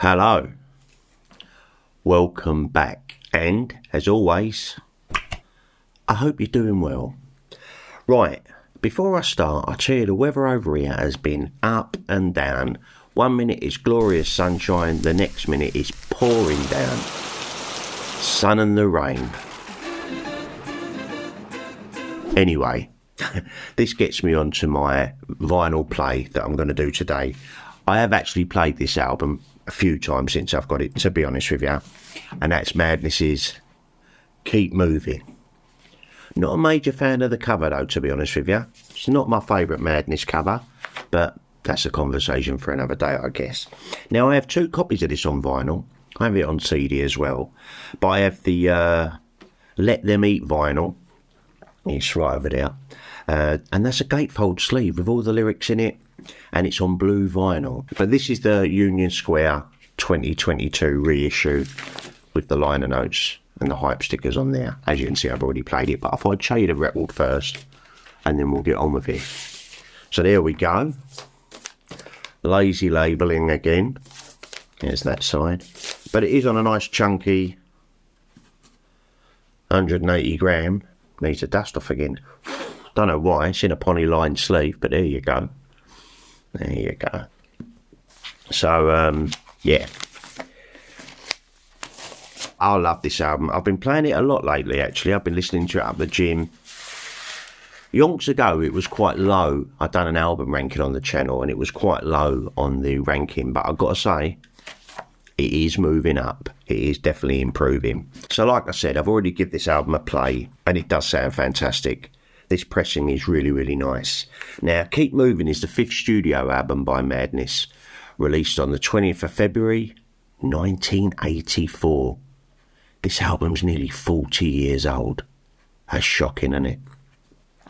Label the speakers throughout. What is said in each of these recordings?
Speaker 1: Hello, welcome back, and as always, I hope you're doing well. Right, before I start, I'll tell you the weather over here has been up and down. 1 minute is glorious sunshine, the next minute is pouring down. Sun and the rain. Anyway, this gets me onto my vinyl play that I'm going to do today. I have actually played this album a few times since I've got it, to be honest with you, and that's Madness's Keep Moving. Not a major fan of the cover though, to be honest with you. It's not my favourite Madness cover, but that's a conversation for another day, I guess. Now, I have 2 copies of this on vinyl. I have it on CD as well, but I have the Let Them Eat vinyl. It's right over there, and that's a gatefold sleeve with all the lyrics in it, and it's on blue vinyl. But this is the Union Square 2022 reissue with the liner notes and the hype stickers on there. As you can see, I've already played it, but I thought I'd show you the record first and then we'll get on with it. So there we go. Lazy labelling again. There's that side. But it is on a nice chunky 180 gram. Needs a dust off again. Don't know why. It's in a polylined sleeve, but there you go. There you go. So, yeah. I love this album. I've been playing it a lot lately, actually. I've been listening to it up the gym. Yonks ago, it was quite low. I'd done an album ranking on the channel, and it was quite low on the ranking. But I've got to say, it is moving up. It is definitely improving. So, like I said, I've already given this album a play, and it does sound fantastic. This pressing is really, really nice. Now, Keep Moving is the 5th studio album by Madness, released on the 20th of February, 1984. This album's nearly 40 years old. That's shocking, isn't it?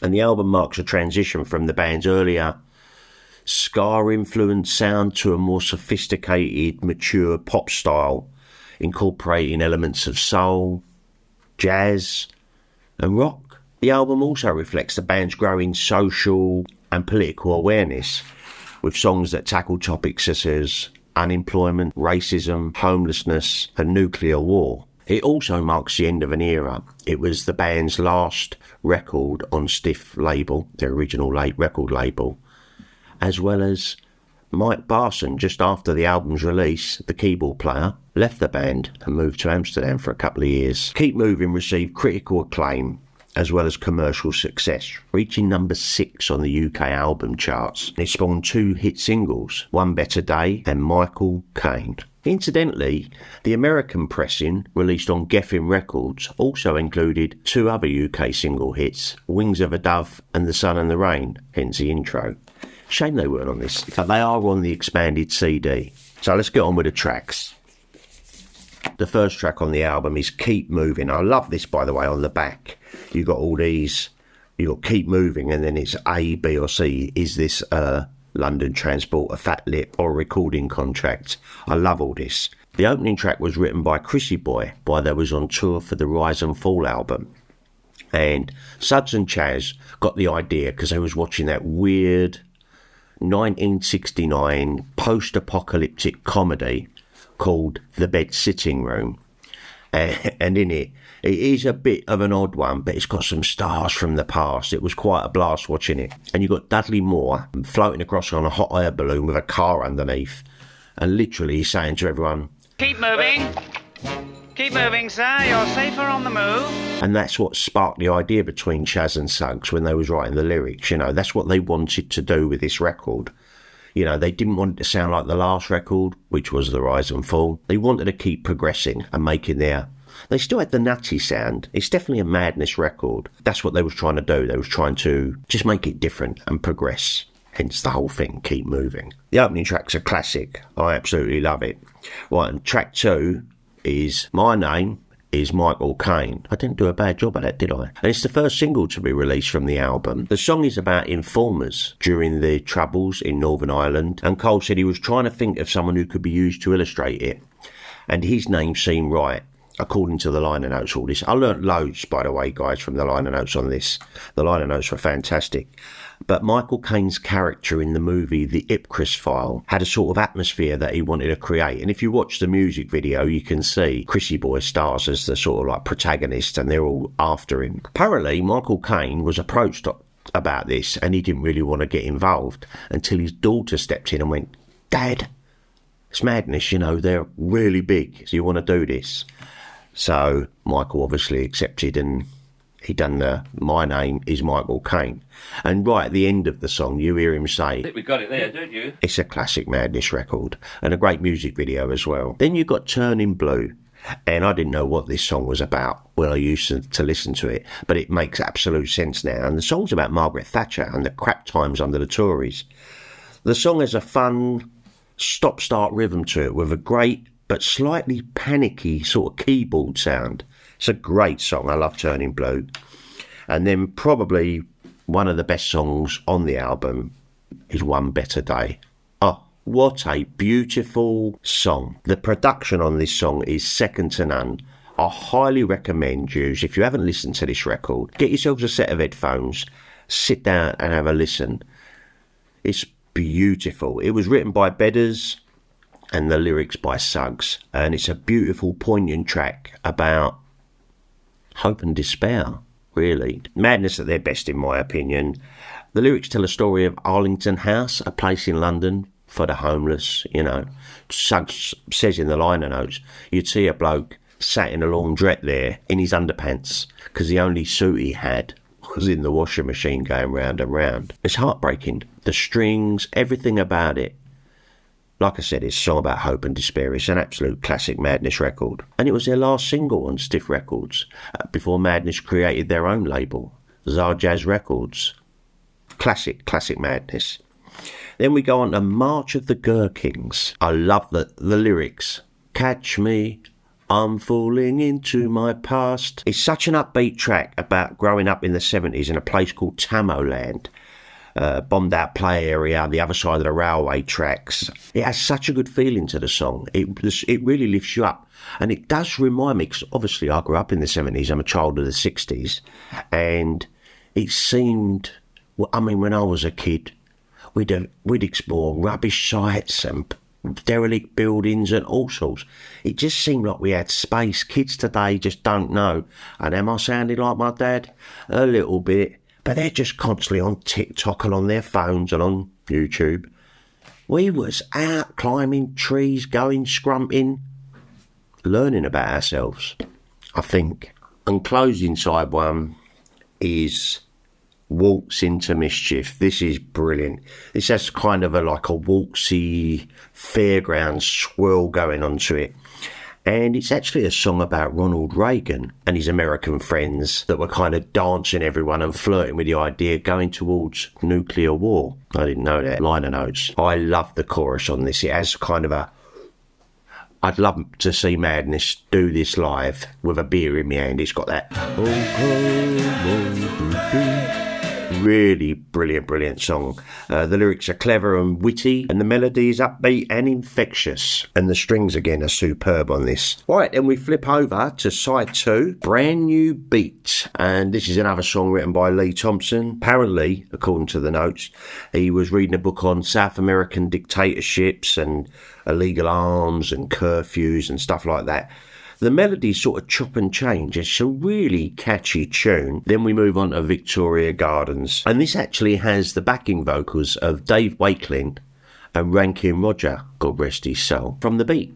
Speaker 1: And the album marks a transition from the band's earlier ska-influenced sound to a more sophisticated, mature pop style, incorporating elements of soul, jazz, and rock. The album also reflects the band's growing social and political awareness, with songs that tackle topics such as unemployment, racism, homelessness, and nuclear war. It also marks the end of an era. It was the band's last record on Stiff label, their original record label, as well as Mike Barson, just after the album's release, the keyboard player, left the band and moved to Amsterdam for a couple of years. Keep Moving received critical acclaim as well as commercial success, reaching number 6 on the UK album charts. It spawned 2 hit singles, One Better Day and Michael Caine. Incidentally, the American pressing, released on Geffen Records, also included 2 other UK single hits, Wings of a Dove and The Sun and the Rain, hence the intro. Shame they weren't on this, but they are on the expanded CD. So let's get on with the tracks. The first track on the album is Keep Moving. I love this, by the way, on the back. You've got all these, you've got Keep Moving, and then it's A, B or C. Is this London Transport, a Fat Lip or a recording contract? I love all this. The opening track was written by Chrissy Boy while they was on tour for the Rise and Fall album. And Suds and Chaz got the idea because they was watching that weird 1969 post-apocalyptic comedy called The Bed Sitting Room, and in it is a bit of an odd one, but it's got some stars from the past. It was quite a blast watching it. And you've got Dudley Moore floating across on a hot air balloon with a car underneath, and literally he's saying to everyone, "Keep moving, sir, you're safer on the move." And that's what sparked the idea between Chaz and Suggs when they was writing the lyrics. You know, that's what they wanted to do with this record. You know, they didn't want it to sound like the last record, which was The Rise and Fall. They wanted to keep progressing and making their... They still had the nutty sound. It's definitely a Madness record. That's what they was trying to do. They was trying to just make it different and progress. Hence the whole thing, Keep Moving. The opening track's a classic. I absolutely love it. Right, and track 2 is My Name is Michael Caine. I didn't do a bad job at that, did I? And it's the first single to be released from the album. The song is about informers during the Troubles in Northern Ireland, and Cole said he was trying to think of someone who could be used to illustrate it, and his name seemed right. according to the liner notes, all this. I learnt loads, by the way, guys, from the liner notes on this. The liner notes were fantastic. But Michael Caine's character in the movie The Ipcress File had a sort of atmosphere that he wanted to create. And if you watch the music video, you can see Chrissy Boy stars as the sort of like protagonist, and they're all after him. Apparently, Michael Caine was approached about this, and he didn't really want to get involved until his daughter stepped in and went, "Dad, it's madness, you know, they're really big. So you want to do this?" So Michael obviously accepted, and he done the "My Name is Michael Caine." And right at the end of the song, you hear him say,
Speaker 2: I think we got it there, don't you?
Speaker 1: It's a classic Madness record, and a great music video as well. Then you got Turning Blue, and I didn't know what this song was about when I used to listen to it, but it makes absolute sense now. And the song's about Margaret Thatcher and the crap times under the Tories. The song has a fun stop-start rhythm to it with a great but slightly panicky sort of keyboard sound. It's a great song. I love Turning Blue. And then probably one of the best songs on the album is One Better Day. Oh, what a beautiful song. The production on this song is second to none. I highly recommend you, if you haven't listened to this record, get yourselves a set of headphones, sit down and have a listen. It's beautiful. It was written by Bedders and the lyrics by Suggs, and it's a beautiful, poignant track about hope and despair, really. Madness at their best, in my opinion. The lyrics tell a story of Arlington House, a place in London for the homeless, you know. Suggs says in the liner notes, you'd see a bloke sat in a laundrette there in his underpants because the only suit he had was in the washing machine going round and round. It's heartbreaking. The strings, everything about it. Like I said, it's a song about hope and despair. It's an absolute classic Madness record. And it was their last single on Stiff Records before Madness created their own label, Czar Jazz Records. Classic Madness. Then we go on to March of the Gherkins. I love the lyrics. Catch me, I'm falling into my past. It's such an upbeat track about growing up in the 70s in a place called Tamoland. Bombed out play area, the other side of the railway tracks. It has such a good feeling to the song. It really lifts you up. And it does remind me, because obviously I grew up in the 70s, I'm a child of the 60s, and it seemed, well, I mean, when I was a kid, we'd explore rubbish sites and derelict buildings and all sorts. It just seemed like we had space. Kids today just don't know. And am I sounding like my dad? A little bit. But they're just constantly on TikTok and on their phones and on YouTube. We was out climbing trees, going scrumping, learning about ourselves, I think. And closing side one is Waltz into Mischief. This is brilliant. This has kind of like a waltzy fairground swirl going on to it. And it's actually a song about Ronald Reagan and his American friends that were kind of dancing everyone and flirting with the idea of going towards nuclear war. I didn't know that. Liner notes. I love the chorus on this. It has kind of I'd love to see Madness do this live with a beer in my hand. It's got that. Really brilliant song. The lyrics are clever and witty, and the melody is upbeat and infectious. And the strings again are superb on this. Right, then we flip over to side 2, Brand New Beat. And this is another song written by Lee Thompson. Apparently, according to the notes, he was reading a book on South American dictatorships and illegal arms and curfews and stuff like that. The melodies sort of chop and change. It's a really catchy tune. Then we move on to Victoria Gardens. And this actually has the backing vocals of Dave Wakeling and Rankin Roger, God rest his soul, from The Beat.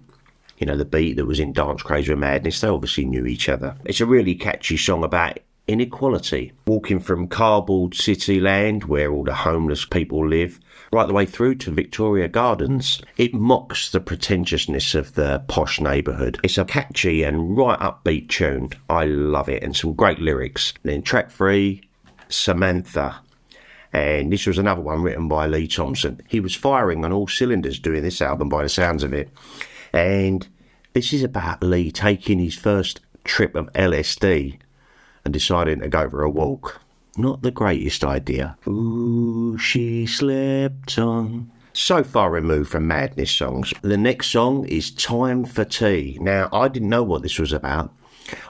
Speaker 1: You know, The Beat that was in Dance Crazy with Madness. They obviously knew each other. It's a really catchy song about inequality. Walking from cardboard city land, where all the homeless people live, right the way through to Victoria Gardens. It mocks the pretentiousness of the posh neighbourhood. It's a catchy and right upbeat tune. I love it, and some great lyrics. Then track 3, Samantha. And this was another one written by Lee Thompson. He was firing on all cylinders doing this album by the sounds of it. And this is about Lee taking his first trip of LSD and deciding to go for a walk. Not the greatest idea. Ooh, she slept on So far removed from Madness songs. The next song is Time for Tea. Now, I didn't know what this was about.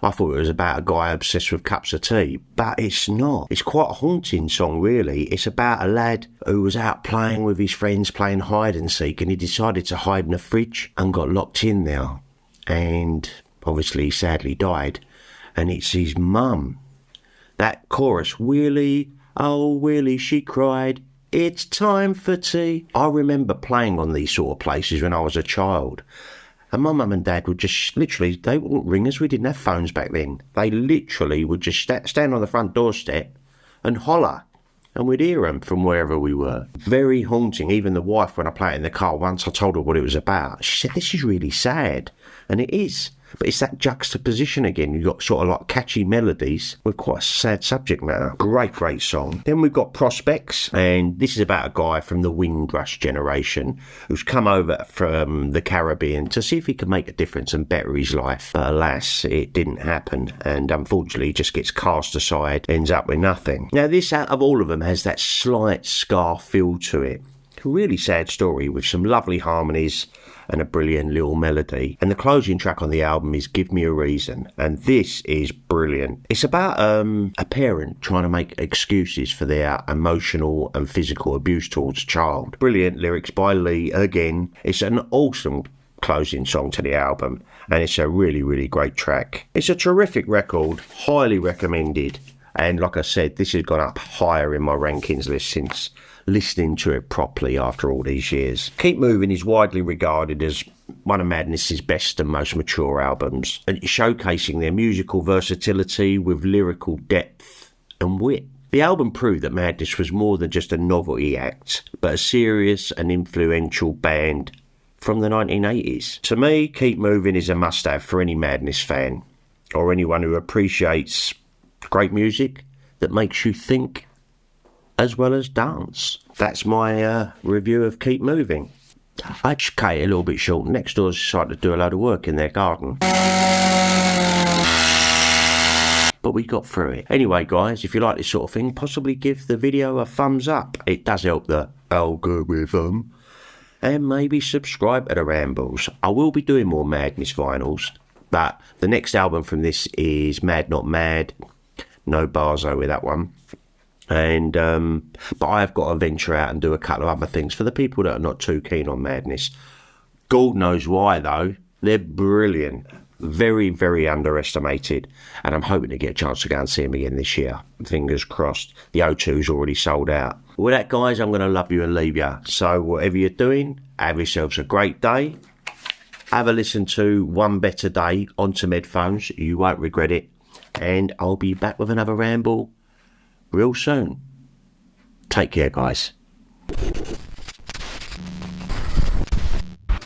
Speaker 1: I thought it was about a guy obsessed with cups of tea, but it's not. It's quite a haunting song, really. It's about a lad who was out playing with his friends, playing hide and seek, and he decided to hide in the fridge and got locked in there. And obviously, sadly died. And it's his mum. That chorus, Willie, oh Willie, she cried, it's time for tea. I remember playing on these sort of places when I was a child. And my mum and dad would just literally, they wouldn't ring us. We didn't have phones back then. They literally would just stand on the front doorstep and holler. And we'd hear them from wherever we were. Very haunting. Even the wife, when I played it in the car once, I told her what it was about. She said, this is really sad. And it is. But it's that juxtaposition again. You've got sort of like catchy melodies with quite a sad subject matter. Great song. Then we've got Prospects, and this is about a guy from the Windrush generation who's come over from the Caribbean to see if he can make a difference and better his life. But alas, it didn't happen, and unfortunately he just gets cast aside, ends up with nothing. Now this, out of all of them, has that slight scar feel to it. A really sad story with some lovely harmonies and a brilliant little melody. And the closing track on the album is Give Me a Reason, and this is brilliant. It's about a parent trying to make excuses for their emotional and physical abuse towards a child. Brilliant lyrics by Lee again. It's an awesome closing song to the album, and it's a really great track. It's a terrific record, highly recommended, and like I said, this has gone up higher in my rankings list since listening to it properly after all these years. Keep Moving is widely regarded as one of Madness's best and most mature albums, and it's showcasing their musical versatility with lyrical depth and wit. The album proved that Madness was more than just a novelty act, but a serious and influential band from the 1980s. To me, Keep Moving is a must-have for any Madness fan, or anyone who appreciates great music that makes you think as well as dance. That's my review of Keep Moving. I just cut it a little bit short. Next door's decided to do a load of work in their garden, but we got through it. Anyway guys, if you like this sort of thing, possibly give the video a thumbs up. It does help the algorithm. And maybe subscribe to the Rambles. I will be doing more Madness vinyls, but the next album from this is Mad Not Mad. No Barzo with that one. And but I've got to venture out and do a couple of other things for the people that are not too keen on Madness. God knows why though. They're brilliant, very underestimated, and I'm hoping to get a chance to go and see them again this year. Fingers crossed. The O2's already sold out. With that guys, I'm going to love you and leave you. So whatever you're doing, have yourselves a great day. Have a listen to One Better Day on some headphones. You won't regret it. And I'll be back with another ramble real soon. Take care, guys.